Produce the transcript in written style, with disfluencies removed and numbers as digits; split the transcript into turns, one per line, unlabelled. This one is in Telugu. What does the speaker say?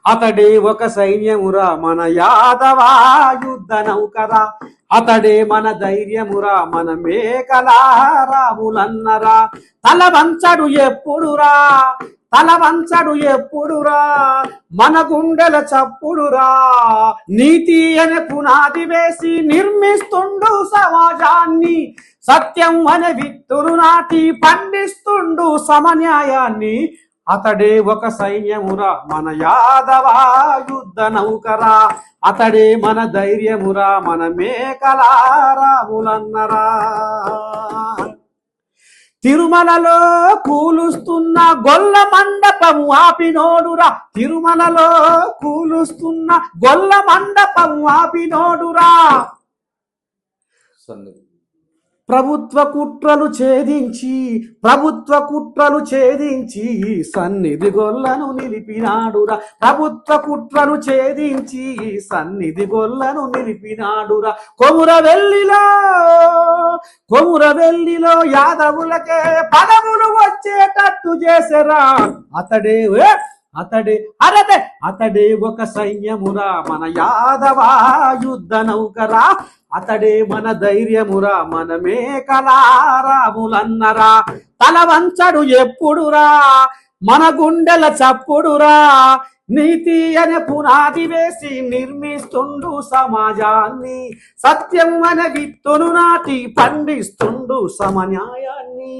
అతడే ఒక సైన్యమురా మన యాదవా యుద్ధ నౌకరా, అతడే మన ధైర్యమురా మన మేకలా రాములన్నరా. తల వంచడు ఎప్పుడురా, తల వంచడు ఎప్పుడురా, మన గుండెల చప్పుడురా. నీతి అనే పునాది వేసి నిర్మిస్తుండు సమాజాన్ని, సత్యం అనే విత్తులు నాటి పండిస్తుండు సమన్యాయాన్ని. అతడే ఒక సైన్యమురా మన యాదవా యుద్ధ నౌకరా, అతడే మన ధైర్యమురా మన మేకలా రాములన్నరా. తిరుమలలో కూలుస్తున్న గొల్ల మండపము ఆపినోడురా, తిరుమలలో కూలుస్తున్న గొల్ల మండపము ఆపినోడురా. ప్రభుత్వ కుట్రలు ఛేదించి, ప్రభుత్వ కుట్రలు ఛేదించి సన్నిధి గొల్లను నిలిపినాడురా, ప్రభుత్వ కుట్రలు ఛేదించి సన్నిధి గొల్లను నిలిపినాడురా. కొమురవెల్లిలో యాదవులకే పదవులు వచ్చేటట్టు చేసరా. అతడే ఒక సైన్యమురా మన యాదవా యుద్ధ నౌకరా, అతడే మన ధైర్యమురా మన మేకలా రాములన్నరా. తల వంచడు ఎప్పుడురా, మన గుండెల చప్పుడురా. నీతి అనే పునాది వేసి నిర్మిస్తుండు సమాజాన్ని, సత్యం అనే విత్తును నాటి పండిస్తుండు సమన్యాయాన్ని.